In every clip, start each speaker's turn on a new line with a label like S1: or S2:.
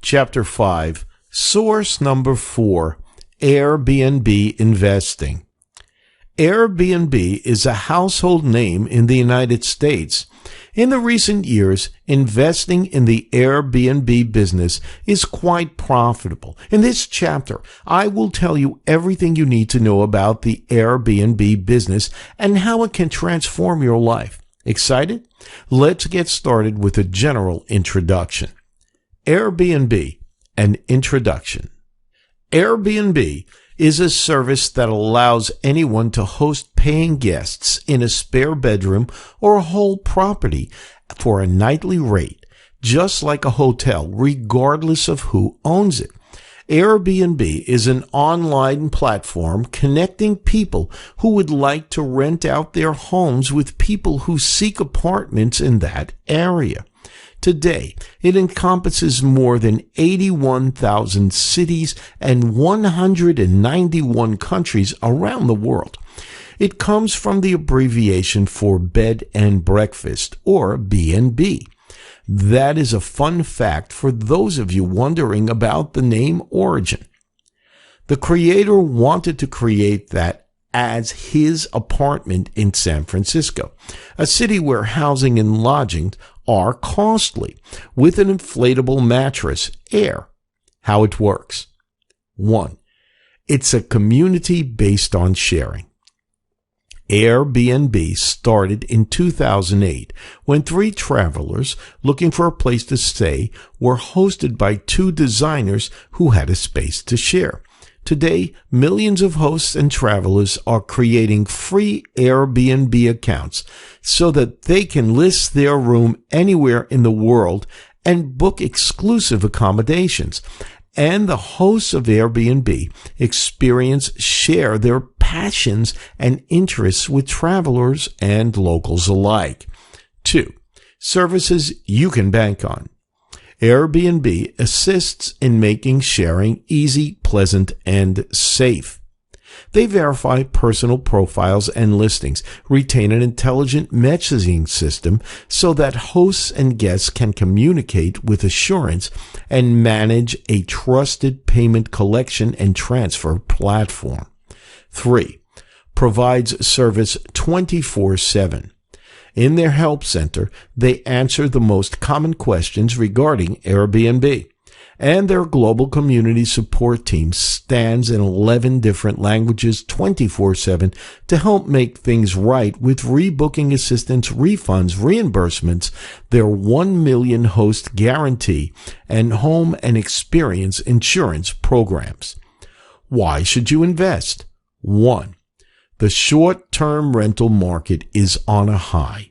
S1: Chapter 5, Source Number 4, Airbnb Investing. Airbnb is a household name in the United States. In the recent years, investing in the Airbnb business is quite profitable. In this chapter, I will tell you everything you need to know about the Airbnb business and how it can transform your life. Excited? Let's get started with a general introduction. Airbnb, an introduction. Airbnb is a service that allows anyone to host paying guests in a spare bedroom or a whole property for a nightly rate, just like a hotel, regardless of who owns it. Airbnb is an online platform connecting people who would like to rent out their homes with people who seek apartments in that area. Today, it encompasses more than 81,000 cities and 191 countries around the world. It comes from the abbreviation for bed and breakfast, or B&B. That is a fun fact for those of you wondering about the name origin. The creator wanted to create that as his apartment in San Francisco, a city where housing and lodging are costly, with an inflatable mattress, Air. How it works. 1. It's a community based on sharing. Airbnb started in 2008 when 3 travelers looking for a place to stay were hosted by 2 designers who had a space to share. Today, millions of hosts and travelers are creating free Airbnb accounts so that they can list their room anywhere in the world and book exclusive accommodations. And the hosts of Airbnb experience share their passions and interests with travelers and locals alike. 2. Services you can bank on. Airbnb assists in making sharing easy, pleasant, and safe. They verify personal profiles and listings, retain an intelligent messaging system so that hosts and guests can communicate with assurance, and manage a trusted payment collection and transfer platform. 3. Provides service 24/7. In their help center, they answer the most common questions regarding Airbnb, and their global community support team stands in 11 different languages 24/7 to help make things right with rebooking assistance, refunds, reimbursements, their 1 million host guarantee, and home and experience insurance programs. Why should you invest? 1. The short-term rental market is on a high.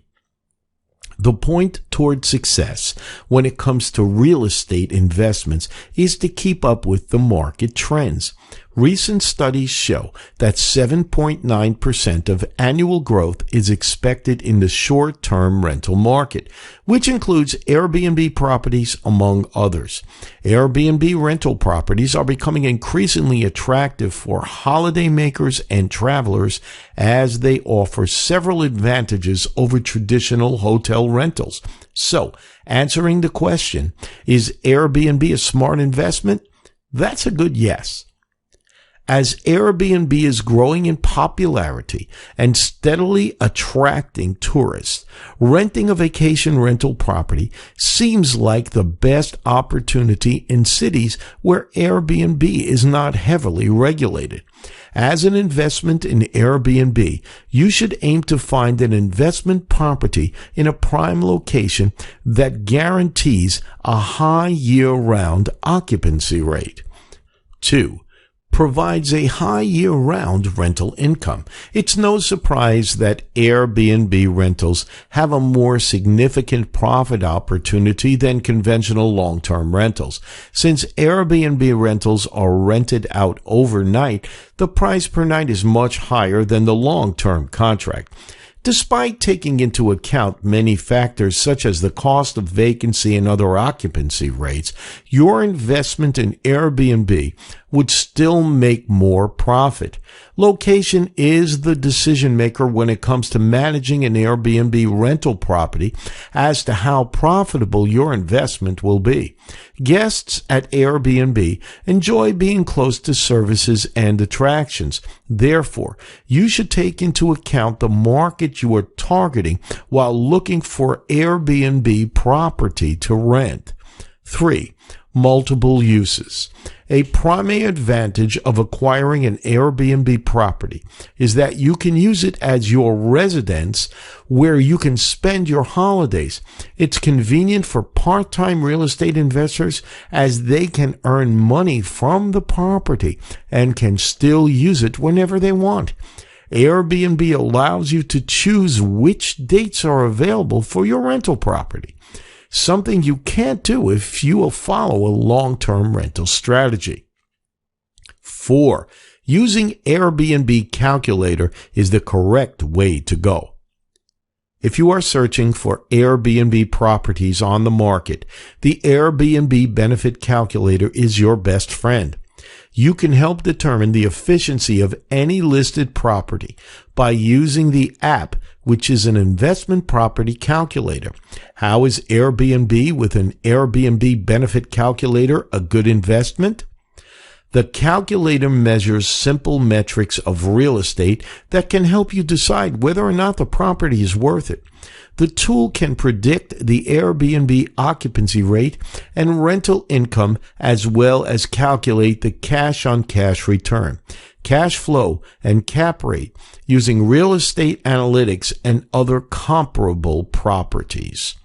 S1: The point toward success when it comes to real estate investments is to keep up with the market trends. Recent studies show that 7.9% of annual growth is expected in the short-term rental market, which includes Airbnb properties, among others. Airbnb rental properties are becoming increasingly attractive for holidaymakers and travelers as they offer several advantages over traditional hotel rentals. So, answering the question, is Airbnb a smart investment? That's a good yes. As Airbnb is growing in popularity and steadily attracting tourists, renting a vacation rental property seems like the best opportunity in cities where Airbnb is not heavily regulated. As an investment in Airbnb, you should aim to find an investment property in a prime location that guarantees a high year-round occupancy rate. 2. Provides a high year-round rental income. It's no surprise that Airbnb rentals have a more significant profit opportunity than conventional long-term rentals. Since Airbnb rentals are rented out overnight, the price per night is much higher than the long-term contract. Despite taking into account many factors such as the cost of vacancy and other occupancy rates, your investment in Airbnb would still make more profit. Location is the decision maker when it comes to managing an Airbnb rental property as to how profitable your investment will be. Guests at Airbnb enjoy being close to services and attractions. Therefore, you should take into account the market you are targeting while looking for Airbnb property to rent. 3. Multiple uses. A primary advantage of acquiring an Airbnb property is that you can use it as your residence where you can spend your holidays. It's convenient for part-time real estate investors as they can earn money from the property and can still use it whenever they want. Airbnb allows you to choose which dates are available for your rental property, something you can't do if you will follow a long-term rental strategy. 4. Using Airbnb Calculator is the correct way to go. If you are searching for Airbnb properties on the market, the Airbnb Benefit Calculator is your best friend. You can help determine the efficiency of any listed property by using the app, which is an investment property calculator. How is Airbnb with an Airbnb Benefit Calculator a good investment? The calculator measures simple metrics of real estate that can help you decide whether or not the property is worth it. The tool can predict the Airbnb occupancy rate and rental income as well as calculate the cash-on-cash return, cash flow, and cap rate using real estate analytics and other comparable properties.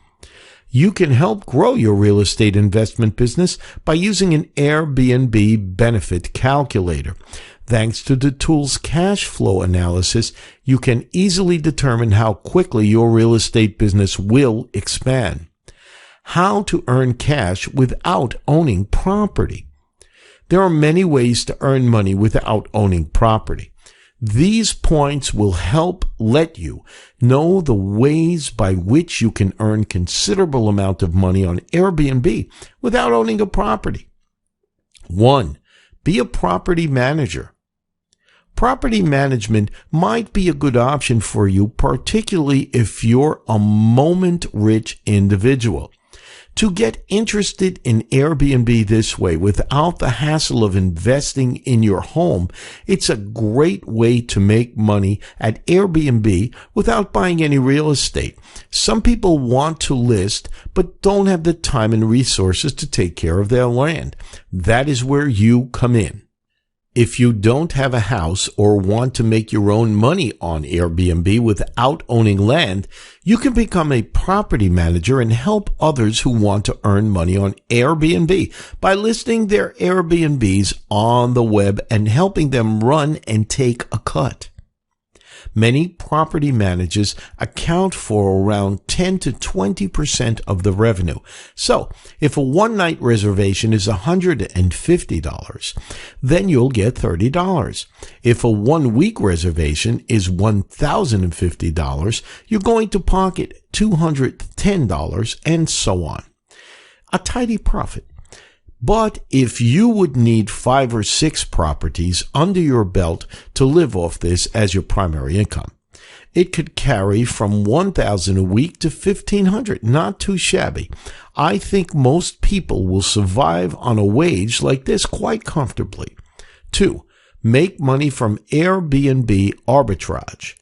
S1: You can help grow your real estate investment business by using an Airbnb Benefit Calculator. Thanks to the tool's cash flow analysis, you can easily determine how quickly your real estate business will expand. How to earn cash without owning property. There are many ways to earn money without owning property. These points will help let you know the ways by which you can earn considerable amount of money on Airbnb without owning a property. 1. Be a property manager. Property management might be a good option for you, particularly if you're a moment-rich individual. To get interested in Airbnb this way without the hassle of investing in your home, it's a great way to make money at Airbnb without buying any real estate. Some people want to list but don't have the time and resources to take care of their land. That is where you come in. If you don't have a house or want to make your own money on Airbnb without owning land, you can become a property manager and help others who want to earn money on Airbnb by listing their Airbnbs on the web and helping them run and take a cut. Many property managers account for around 10 to 20% of the revenue. So, if a one-night reservation is $150, then you'll get $30. If a one-week reservation is $1,050, you're going to pocket $210 and so on. A tidy profit. But if you would need 5 or 6 properties under your belt to live off this as your primary income, it could carry from $1,000 a week to $1,500. Not too shabby. I think most people will survive on a wage like this quite comfortably. 2. Make money from Airbnb arbitrage.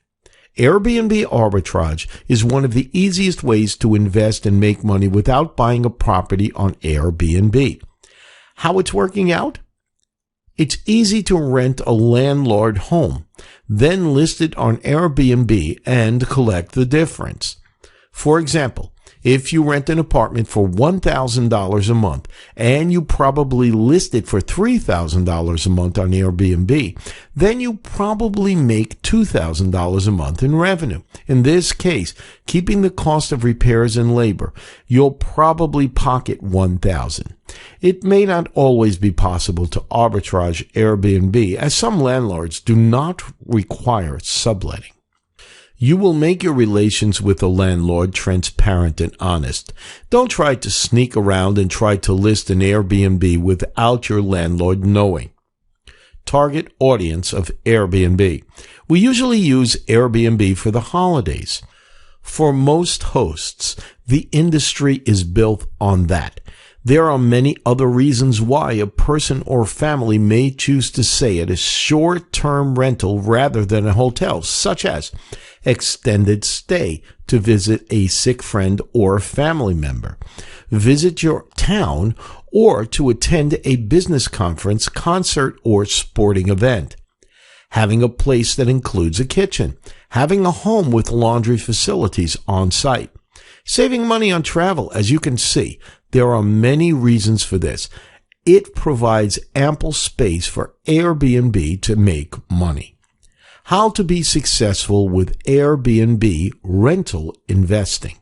S1: Airbnb arbitrage is one of the easiest ways to invest and make money without buying a property on Airbnb. How it's working out? It's easy to rent a landlord home, then list it on Airbnb and collect the difference. For example, if you rent an apartment for $1,000 a month and you probably list it for $3,000 a month on Airbnb, then you probably make $2,000 a month in revenue. In this case, keeping the cost of repairs and labor, you'll probably pocket $1,000. It may not always be possible to arbitrage Airbnb, as some landlords do not require subletting. You will make your relations with the landlord transparent and honest. Don't try to sneak around and try to list an Airbnb without your landlord knowing. target audience of Airbnb. We usually use Airbnb for the holidays. For most hosts, the industry is built on that. There are many other reasons why a person or family may choose to stay at a short-term rental rather than a hotel, such as extended stay to visit a sick friend or family member, visit your town, or to attend a business conference, concert, or sporting event. Having a place that includes a kitchen, having a home with laundry facilities on site, saving money on travel. As you can see, there are many reasons for this. It provides ample space for Airbnb to make money. How to be successful with Airbnb rental investing.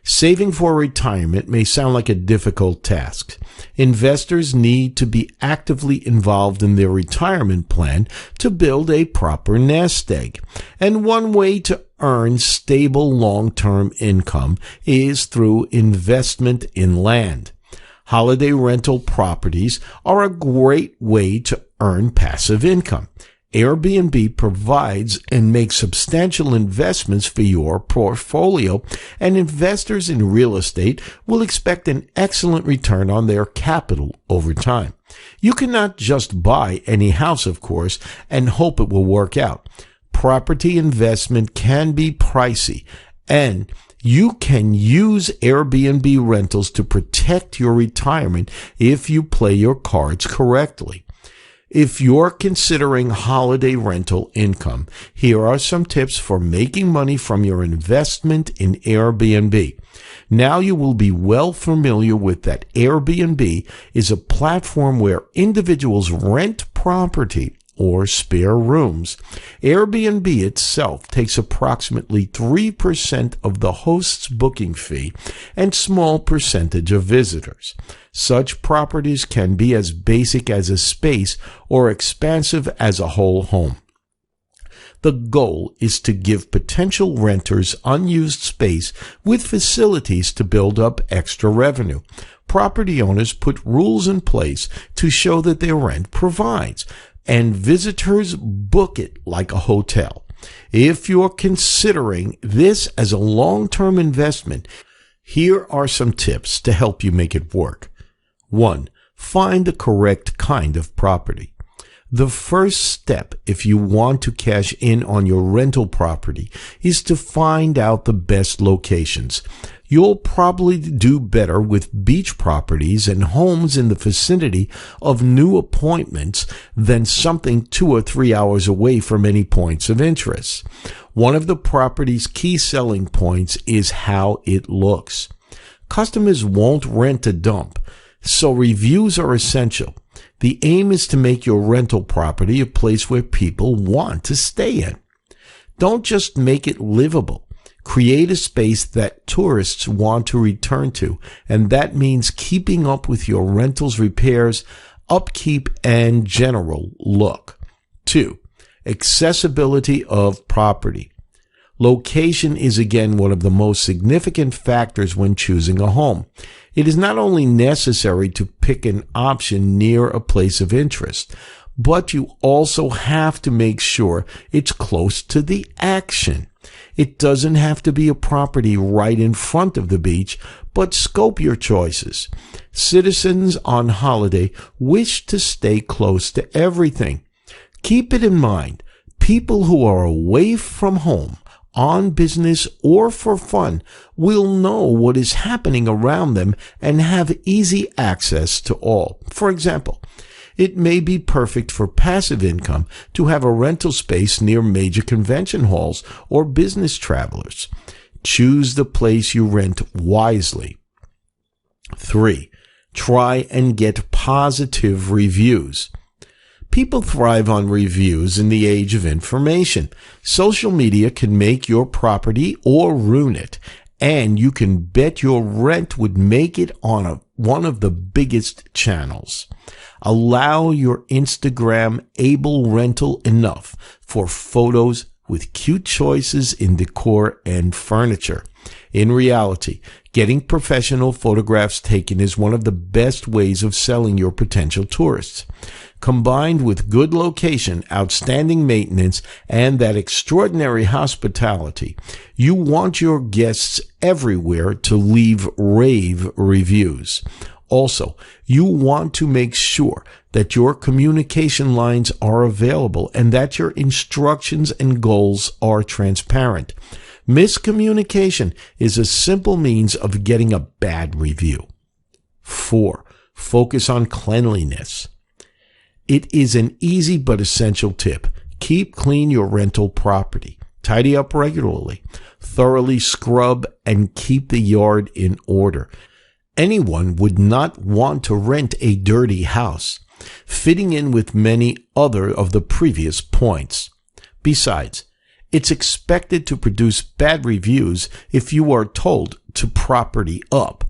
S1: Saving for retirement may sound like a difficult task. Investors need to be actively involved in their retirement plan to build a proper nest egg. And one way to earn stable long-term income is through investment in land. Holiday rental properties are a great way to earn passive income. Airbnb provides and makes substantial investments for your portfolio, and investors in real estate will expect an excellent return on their capital over time. You cannot just buy any house, of course, and hope it will work out. Property investment can be pricey, and you can use Airbnb rentals to protect your retirement if you play your cards correctly. If you're considering holiday rental income, here are some tips for making money from your investment in Airbnb. Now you will be well familiar with that Airbnb is a platform where individuals rent property or spare rooms. Airbnb itself takes approximately 3% of the host's booking fee and small percentage of visitors. Such properties can be as basic as a space or expansive as a whole home. The goal is to give potential renters unused space with facilities to build up extra revenue. Property owners put rules in place to show that their rent provides, and visitors book it like a hotel. If you're considering this as a long-term investment, here are some tips to help you make it work. 1. Find the correct kind of property. The first step if you want to cash in on your rental property is to find out the best locations. You'll probably do better with beach properties and homes in the vicinity of new appointments than something 2 or 3 hours away from any points of interest. One of the property's key selling points is how it looks. Customers won't rent a dump, so reviews are essential. The aim is to make your rental property a place where people want to stay in. Don't just make it livable. Create a space that tourists want to return to, and that means keeping up with your rental's repairs, upkeep, and general look. 2. Accessibility of property. Location is again one of the most significant factors when choosing a home. It is not only necessary to pick an option near a place of interest, but you also have to make sure it's close to the action. It doesn't have to be a property right in front of the beach, but scope your choices. Citizens on holiday wish to stay close to everything. Keep it in mind, people who are away from home on business or for fun will know what is happening around them and have easy access to all. For example, it may be perfect for passive income to have a rental space near major convention halls or business travelers. Choose the place you rent wisely. 3. Try and get positive reviews. People thrive on reviews in the age of information. Social media can make your property or ruin it, and you can bet your rent would make it on one of the biggest channels. Allow your Instagram able rental enough for photos with cute choices in decor and furniture. In reality, getting professional photographs taken is one of the best ways of selling your potential tourists. Combined with good location, outstanding maintenance, and that extraordinary hospitality, you want your guests everywhere to leave rave reviews. Also, you want to make sure that your communication lines are available and that your instructions and goals are transparent. Miscommunication is a simple means of getting a bad review. 4. Focus on cleanliness. It is an easy but essential tip. Keep clean your rental property. Tidy up regularly. Thoroughly scrub and keep the yard in order. Anyone would not want to rent a dirty house, fitting in with many other of the previous points. Besides, it's expected to produce bad reviews if you are told to property up.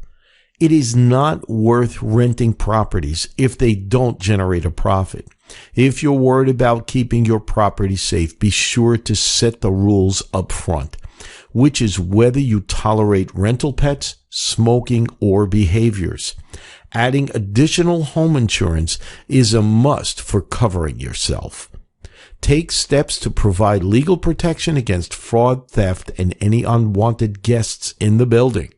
S1: It is not worth renting properties if they don't generate a profit. If you're worried about keeping your property safe, be sure to set the rules up front, which is whether you tolerate rental pets, smoking, or behaviors. Adding additional home insurance is a must for covering yourself. Take steps to provide legal protection against fraud, theft, and any unwanted guests in the building.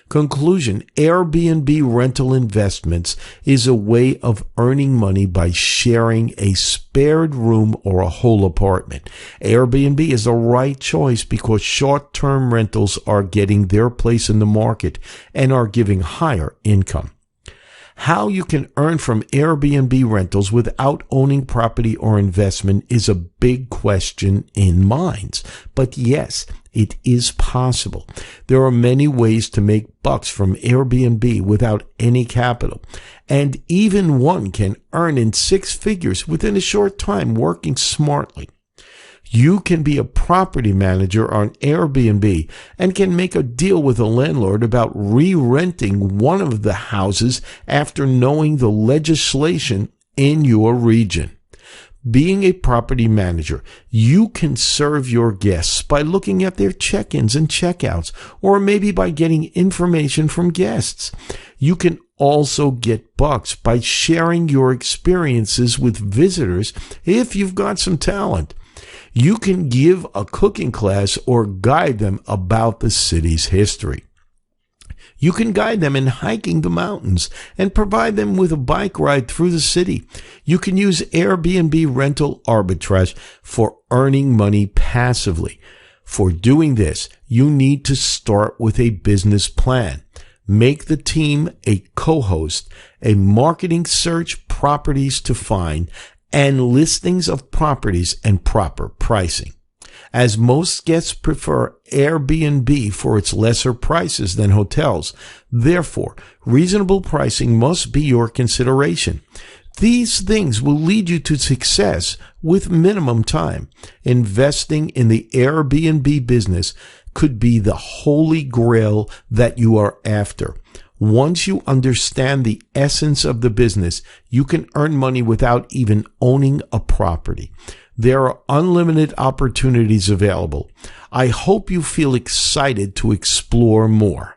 S1: Conclusion: Airbnb rental investments is a way of earning money by sharing a spared room or a whole apartment. Airbnb is the right choice because short-term rentals are getting their place in the market and are giving higher income. How you can earn from Airbnb rentals without owning property or investment is a big question in minds. But yes, it is possible. There are many ways to make bucks from Airbnb without any capital. And even one can earn in 6 figures within a short time working smartly. You can be a property manager on Airbnb and can make a deal with a landlord about re-renting one of the houses after knowing the legislation in your region. Being a property manager, you can serve your guests by looking at their check-ins and check-outs, or maybe by getting information from guests. You can also get bucks by sharing your experiences with visitors if you've got some talent. You can give a cooking class or guide them about the city's history. You can guide them in hiking the mountains and provide them with a bike ride through the city. You can use Airbnb rental arbitrage for earning money passively. For doing this, you need to start with a business plan. Make the team a co-host, a marketing search, properties to find, and listings of properties and proper pricing. As most guests prefer Airbnb for its lesser prices than hotels, therefore, reasonable pricing must be your consideration. These things will lead you to success with minimum time. Investing in the Airbnb business could be the holy grail that you are after. Once you understand the essence of the business, you can earn money without even owning a property. There are unlimited opportunities available. I hope you feel excited to explore more.